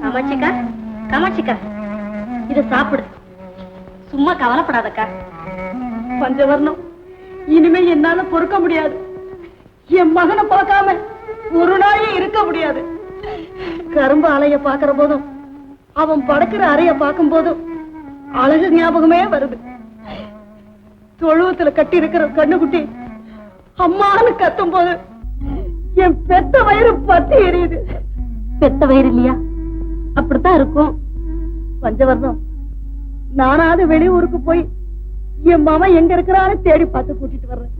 காமாட்சிக்கா, காமாட்சிக்கா, இத சாப்பிடு. சும்மா கவலைப்படாதக்கா. பஞ்சவர்ணம், இனிமே என்னால பொறுக்க முடியாது. என் மகனை பார்க்காம ஒரு நாளே இருக்க முடியாது. கரும்பு அலைய பாக்குற போதும், அவன் படுக்கிற அறைய பார்க்கும் போதும் அழகு ஞாபகமே வருது. தொழுவத்துல கட்டி இருக்கிற கண்ணுக்குட்டி அம்மான்னு கத்தும் போது என் பெத்த வயிறு பத்தி எரியுது. பெத்த வயிறு இல்லையா? அப்படித்தான் இருக்கும். பஞ்சவர்ணம், நானாவது வெளியூருக்கு போய் என் மாமன் எங்க இருக்கிறான்னு தேடி பார்த்து கூட்டிட்டு வர்றேன்.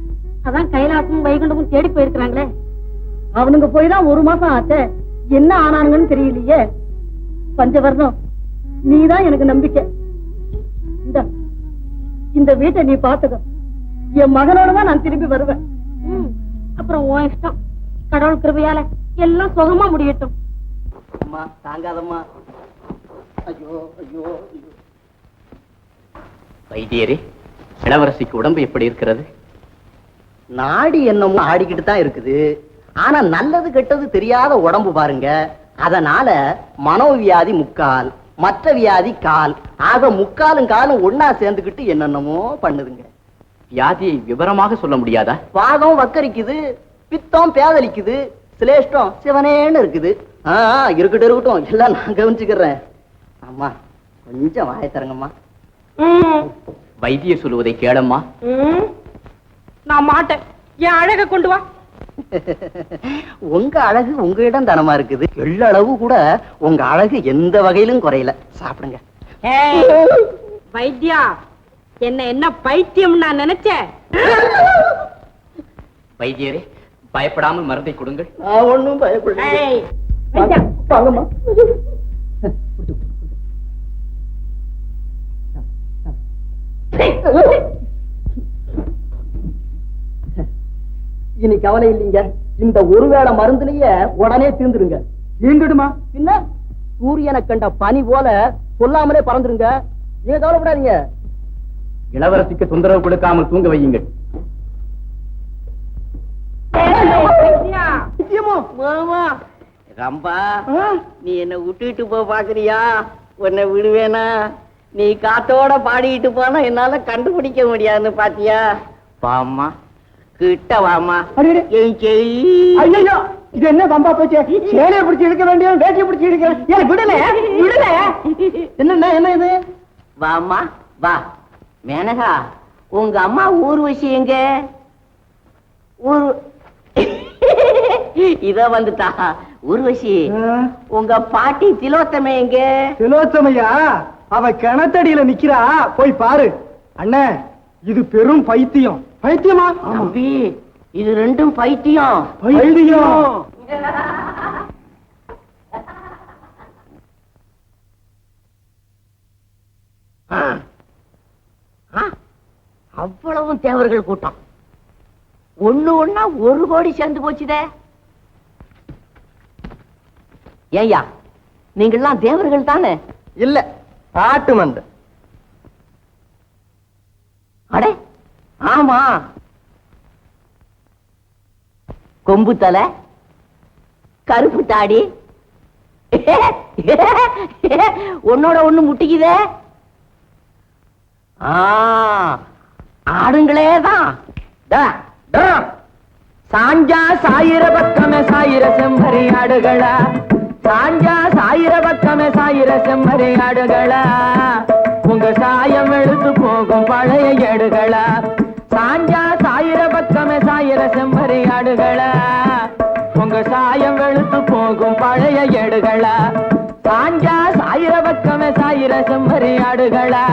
அதான் கைலாசமும் வைகுண்டமும் தேடி போயிருக்கிறாங்களே. அவனுங்க போய் தான் 1 மாசம் ஆச்சே. என்ன ஆனானுங்கன்னு தெரியலையே. பஞ்சவர்ணம், நீதான் எனக்கு நம்பிக்கை. இந்த வீட்டை நீ பாத்துக்க. என் மகனோட தான் நான் திரும்பி வருவேன். அப்புறம் உன் இஷ்டம். கடவுள் கிருபையால எல்லாம் சுகமா முடியட்டும். அம்மா தாங்காதம்மா. ஐயோ ஐயோ ஐயோ. வைத்தியரே, இளவரசிக்கு உடம்பு எப்படி இருக்கிறது? நாடி என்னமோ ஆடிக்கிட்டு தான் இருக்குது. ஆனா நல்லது கெட்டது தெரியாத உடம்பு பாருங்க. அதனால மனோவியாதி 3/4, மற்ற வியாதி 1/4. ஆக 3/4 காலும் ஒன்னா சேர்ந்துக்கிட்டு என்னென்னமோ பண்ணுதுங்க. வியாதியை விவரமாக சொல்ல முடியாதா? வாதம் வக்கரிக்குது, பித்தம் பேதலிக்குது, சிலேஷ்டம் சிவனேன்னு இருக்குது. இருக்கட்டும் இருக்கட்டும், எல்லாம் நான் கவனிச்சுக்கிறேன். அம்மா கொஞ்சம் வாய தரங்கம்மா. வைத்தியர் சொல்லுவதை கேளம்மா. நான் மாட்டேன். என் அழக கொண்டு வா. உங்க அழகு உங்களிடம் தனமா இருக்குது. எள்ளளவு கூட உங்க அழகு எந்த வகையிலும் குறையல. சாப்பிடுங்க. வைத்தியா, என்ன பைத்தியம் நான் நினைச்சேன். வைத்தியரே, பயப்படாமல் மருந்தை கொடுங்கள். ஒண்ணும் பயப்பட. இனி கவலை இல்லைங்க. இந்த ஒருவேளை மருந்துலயே உடனே தீர்ந்துருங்க. தீர்ந்துடுமா? பின்ன சூரியனை கண்ட பனி போல சொல்லாமலே பறந்துருங்க. நீங்க கவலைப்படாதீங்க. இளவரசிக்கு தொந்தரவு கொடுக்காமல் தூங்க வையுங்கள். ரம்பா, நீ என்ன விட்டுட்டு போ பாக்குறியா? உன்னை விடுவேனா? நீ காத்தோட பாடிட்டு போனா என்னால கண்டுபிடிக்க முடியாதுன்னு பாத்தியா? வாமா, கிட்ட வாமா. இது என்ன பம்பா போச்சு? சேலையை பிடிச்சி இழுக்க வேண்டிய வேட்டியை பிடிச்சி இழுக்க விடல விடல. என்ன என்ன இது? வாமா வா. மேனகா, உங்க அம்மா ஊர்வசி எங்க? ஊர் இத வந்துட்டா. ஊர்வசி, உங்க பாட்டி திலோத்தமை எங்க? திலோத்தமையா? அவ கிணத்தடியில நிக்கிறா, போய் பாரு. அண்ணே, இது பெரும் பைத்தியம். பைத்தியமா? தம்பி, இது ரெண்டும் பைத்தியம். பைத்தியம். அவ்வளவும் தேவர்கள் கூட்டம். ஒண்ணு ஒண்ணா 1 கோடி சேர்ந்து போச்சுதே. ஏய்யா, நீங்கெல்லாம் தேவர்கள் தானே? இல்ல, காட்டு மந்த. அடே ஆமா, கொம்பு தலை, கருப்பு தாடி, ஒன்னோட ஒண்ணு முட்டிக்குதே. ஆடுங்களே தான். சாஞ்சா சாயிர பக்கமே சாயிர செம்மறி ஆடுகளா. சாஞ்சா சாயிர பக்கமே சாயிர செம்மறி ஆடுகளா. உங்க சாயம் எடுத்து போகும் பழைய ஏடுகளா. சாஞ்சா சாயிர பக்கமே சாயிர செம்மறி ஆடுகளா. உங்க சாயம் வெளுத்து போகும் பழைய ஏடுகளா. சாஞ்சா சாயிர பக்கமே சாயிர செம்மறி ஆடுகளா.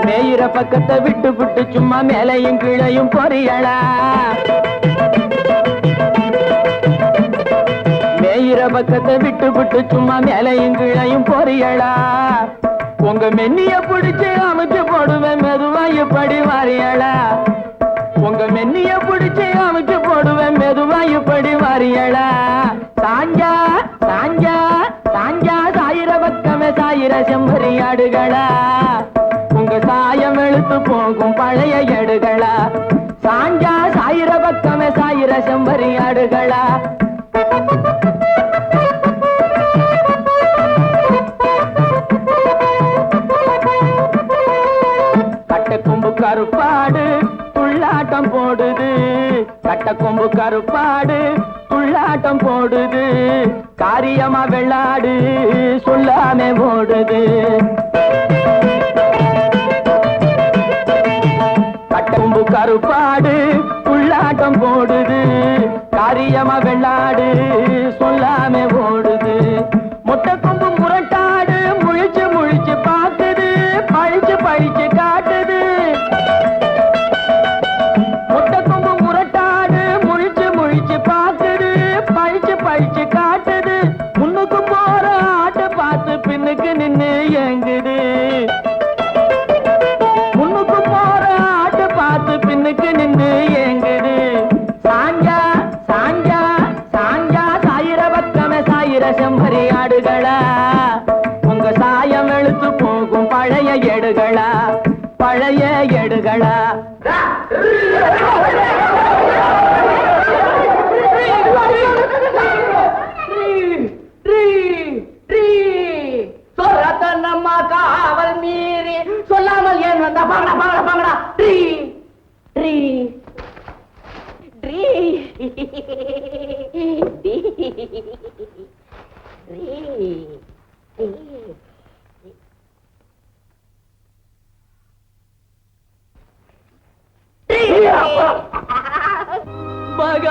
மேயிற பக்கத்தை விட்டு விட்டு சும்மா மேலையும் கீழையும் பொறியலா. மேயிற பக்கத்தை விட்டு விட்டு சும்மா மேலையும் கீழையும் பொறியலா. உங்க மென்னிய பிடிச்சு அமைச்சு போடுவேன் மெதுவாயு படி வாரியலா. உங்க மென்னிய பிடிச்சு அமைச்சு போடுவேன் மெதுவாயு படி வாரியலா. சாஞ்சா சாஞ்சா சாஞ்சா சாயிர சாயிர செம்மறி ஆடுகளா உங்க சாயம் வெளுத்து போகும் பழைய எடுகளா சாஞ்சா சாயிர பக்கமே சாயிர செம்மறி ஆடுகளா கட்டக்கொம்பு கருப்பாடு துள்ளாட்டம் போடுது கட்டக்கொம்பு கருப்பாடு துள்ளாட்டம் போடுது காரியமா வெள்ளாடு சொல்லாமே ஓடுது கட்டக்கொம்பு கருப்பாடு துள்ளாட்டம் போடுது காரியமா வெள்ளாடு சொல்லாமே ஓடுது மொட்டை கொம்பு முரட்டாடு முழிச்சு முழிச்சு பார்க்குது பழிச்சு பழிச்சு காட்டுது மொட்டை கொம்பு முரட்டாடு முழிச்சு முழிச்சு பார்க்குது பழிச்சு பழிச்சு காட்டுது முன்னுக்கு போற ஆட்ட பார்த்து பின்னுக்கு நின்னு ஏங்குது முன்னுக்கு போற ஆட்ட பார்த்து பின்னுக்கு நின்னு ஏங்குது சாஞ்சா சாஞ்சா சாஞ்சா சாயிர பக்கமே சாயிர செம்மறி ஆடுகளா உங்க சாயம் வெளுத்து போகும் பழைய எடுகளா பழைய எடுகளா நம்ம காவல் மீறி சொல்லாமல் ஏன் வந்தா bhangra bhangra bhangra tree tree tree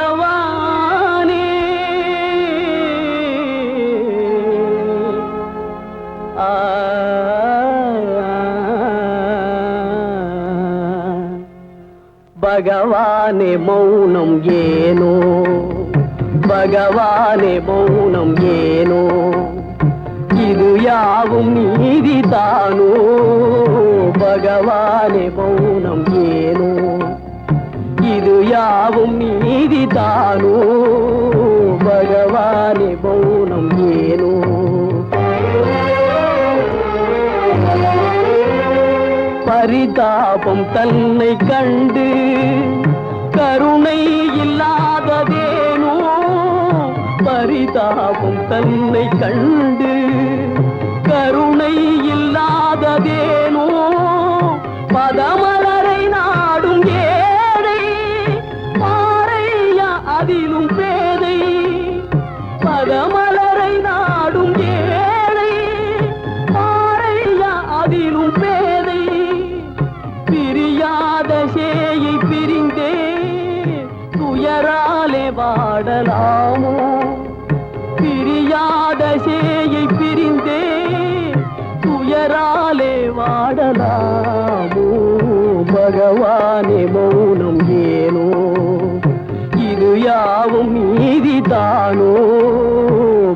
பகவானே பகவானே மௌனம் ஏனோ பகவானே மௌனம் ஏனோ இது யாவும் நீதிதானோ பகவானே மௌனம் ஏனோ இது யாவும் நீதிதானோ பகவானே மௌனம் ஏனோ பரிதாபம் தன்னை கண்டு கருணை இல்லாததேனோ பரிதாபம் தன்னை கண்டு கருணை இல்லாததேனோ பதமலரை நாடும் ஏழை பாறையா அதிலும் பேதை பதமலரை நாடும் ஏழை பாறையா அதிலும் பேதை பிரியாத சேயை பிரிந்தே துயராலே வாடலாமோ பிரியாத சேயை பிரிந்தே துயராலே வாடலாமோ பகவானே மௌனம் ஏனோ இது யாவும் நீதிதானோ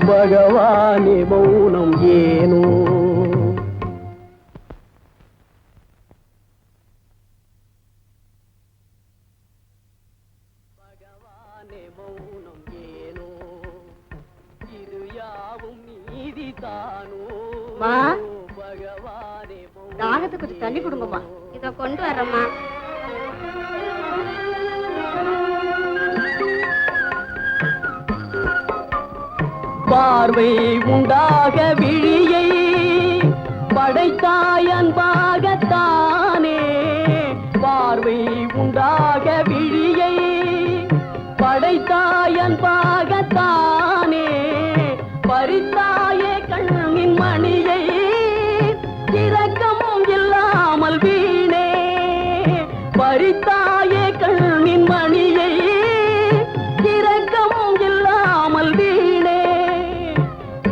பகவானே மௌனம் ஏனோ பகவானே மௌனம் ஏனோ இது யாவும் நீதிதானோ மா. பகவானே தாகத்துக்கு கொஞ்சம் தண்ணி கொடுங்கம்மா. இத கொண்டு வரேம்மா. பார்வை உண்டாக விழியை படைத்தாய் அன்பாகத்தானே பார்வை உண்டாக விழியை படைத்தாய் அன்பாகத்தானே பறித்தாயே கண்ணின் மணியை இரக்கமும் இல்லாமல் வீணே பறித்தாயே கண்ணின் மணியை இரக்கமும் இல்லாமல் வீணே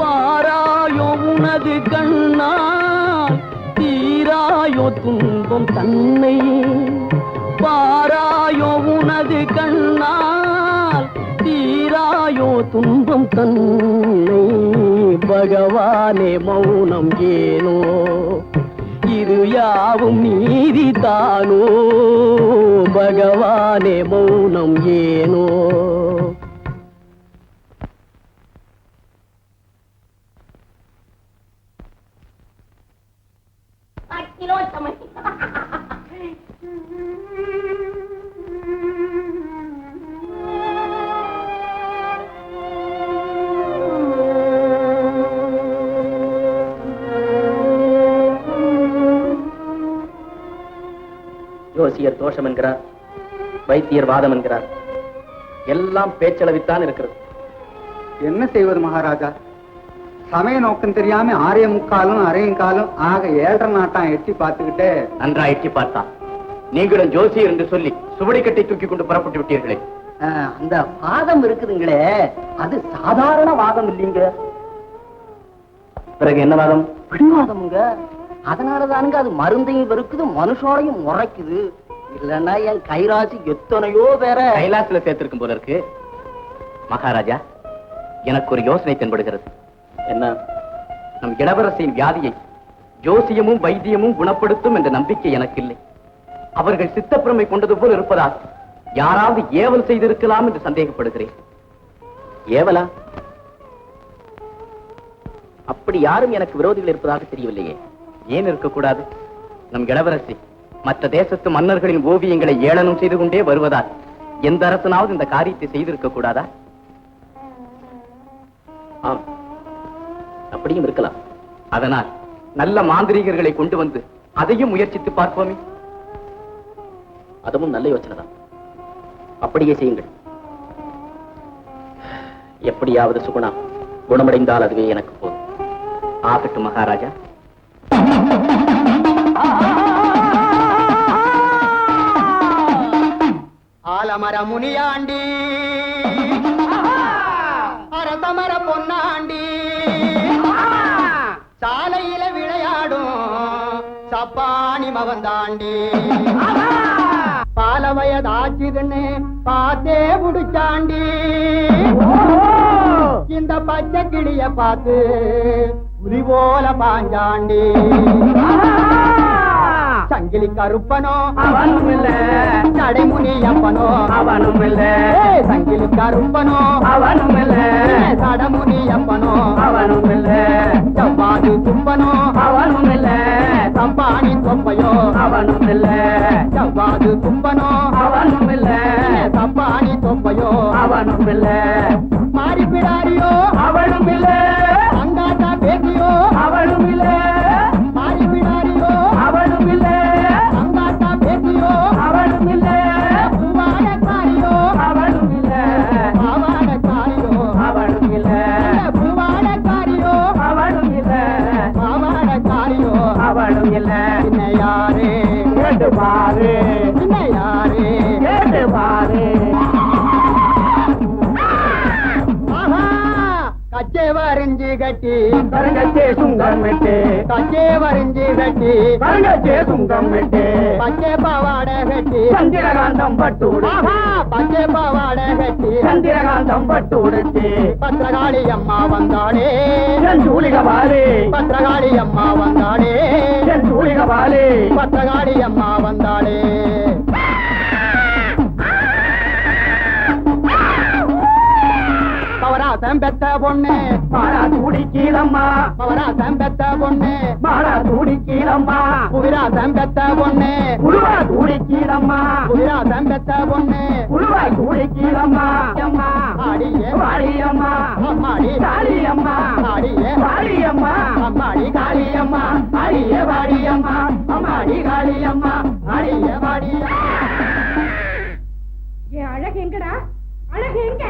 பாராயோ உனது கண்ணால் தீராயோ துன்பம் தன்னை பாராயோ உனது கண்ணால் தீராயோ துன்பம் தன்னை பகவானே மௌனம் ஏனோ இது யாவும் நீதிதானோ பகவானே மௌனம் ஏனோ ஜோசியர் தோஷம் என்கிறார், வைத்தியர் வாதம் என்கிறார். எல்லாம் பேச்சளவித்தான் இருக்கிறது. என்ன செய்வது மகாராஜா? சமய நோக்கம் தெரியாம 6:45 6:15 ஆக 7:30 நாட்டாம் எட்டி பார்த்துக்கிட்டே. நன்றா எட்டி பார்த்தா நீங்களும் ஜோசியர் என்று சொல்லி சுவடி கட்டை தூக்கி கொண்டு புறப்பட்டு விட்டீர்களே. அந்த வாதம் இருக்குதுங்களே, அது சாதாரண வாதம் இல்லைங்க. பிறகு என்ன வாதம்? பிடிவாதமுங்க. அதனாலதானுங்க அது மருந்தையும் வெறுக்குது, மனுஷோடையும் முறைக்குது. இல்லன்னா என் கைராசி எத்தனையோ பேர கைலாசில சேர்த்திருக்கும் போல இருக்கு. மகாராஜா, எனக்கு ஒரு யோசனை தென்படுகிறது. என்ன? நம் இளவரசியின் வியாதியை ஜோசியமும் வைத்தியமும் குணப்படுத்தும் என்ற நம்பிக்கை எனக்கு இல்லை. அவர்கள் சித்தப்பிரமை கொண்டது போல் இருப்பதால் யாராவது ஏவல் செய்திருக்கலாம் என்று சந்தேகப்படுகிறேன். ஏவலா? அப்படி யாரும் எனக்கு விரோதிகள் இருப்பதாக தெரியவில்லையே. ஏன் இருக்கக்கூடாது? நம் இளவரசி மற்ற தேசத்து மன்னர்களின் ஓவியங்களை ஏளனம் செய்து கொண்டே வருவதால் எந்த அரசனாவது இந்த காரியத்தை செய்திருக்க கூடாதா? ஆம், அப்படியும் இருக்கலாம். அதனால் நல்ல மாந்திரீகர்களை கொண்டு வந்து அதையும் முயற்சித்து பார்ப்போமே. அதுவும் நல்ல யோசனை தான். அப்படியே செய்யுங்கள். எப்படியாவது சுகுணா குணமடைந்தால் அதுவே எனக்கு போதும். ஆகட்டும் மகாராஜா. ஆலமர முனியாண்டி, அரசமர பொன்னாண்டி, சாலையில விளையாடும் சப்பானி மவந்தாண்டி, பால வயதாச்சுதுன்னு பார்த்தே புடிச்சாண்டி, இந்த பச்சை கிளிய பார்த்து புலி போல பாஞ்சாண்டி, சங்கிலி கருப்பனோ அவனும் இல்ல, சடைமுனி அப்பனோ அவனும் இல்ல, சங்கிலி கருப்பனோ அவனும் இல்ல, சடமுனி அப்பனோ அவனும் இல்ல, செவ்வாது தும்பனோ அவனும் இல்ல, சப்பானி தொப்பையோ அவனும் இல்ல, செவ்வாது தும்பனோ அவனும் இல்ல, சப்பானி தொப்பையோ அவனும் இல்ல, மாறி பிடாரியோ அவனும் இல்ல, அங்காட்டா பேசியோ அவனும் இல்ல, மாறி பிடாரியோ அவனும் இல்ல, அங்காட்டா பேசியோ அவனும் இல்ல, பூவாடக்காரியோ அவனும் இல்ல, பாவாடக்காரியோ அவனும் இல்ல, பூவாடக்காரியோ அவனும் இல்ல, பாவாடக்காரியோ அவனும் இல்ல. என்ன யாரு கேட்டு பாரு, என்ன யாரு கேட்டு பாரு. கச்சே வரிஞ்சி கட்டி கருங்கச்சே சுங்கம் மெட்டு, கச்சே வரிஞ்சி கட்டி கருங்கச்சே சுங்கம் மெட்டு, பச்சை பாவாடை கட்டி சந்திரகாந்தம் பட்டு, பச்சை பாவாடை கட்டி சந்திரகாந்தம் பட்டு உடுத்தி, பத்திரகாளி அம்மா வந்தாளே என் சூலிகபாலே, பத்திரகாளி அம்மா வந்தாளே என் சூலிகபாலே, பத்திரகாளி அம்மா வந்தாளே. பவராசம் பெத்த பொண்ணு மாறா தூடி கீழம்மா, பவராசம் பெத்த பொண்ணு மாறா தூடி கீழம்மா, புவிராசம் பெத்த பொண்ணு புழுவா தூடி கீழம்மா, புவிராசம் பெத்த பொண்ணு புழுவா தூடி கீழம்மா, அம்மா ஆடியே வாடியம்மா, அம்மாடி காளியம்மா, ஆடியே வாடியம்மா, அம்மாடி காளியம்மா, ஆடியே வாடியம்மா, அம்மாடி காளியம்மா, ஆடியே வாடியம்மா. அழகு எங்கடா? அழகு எங்க?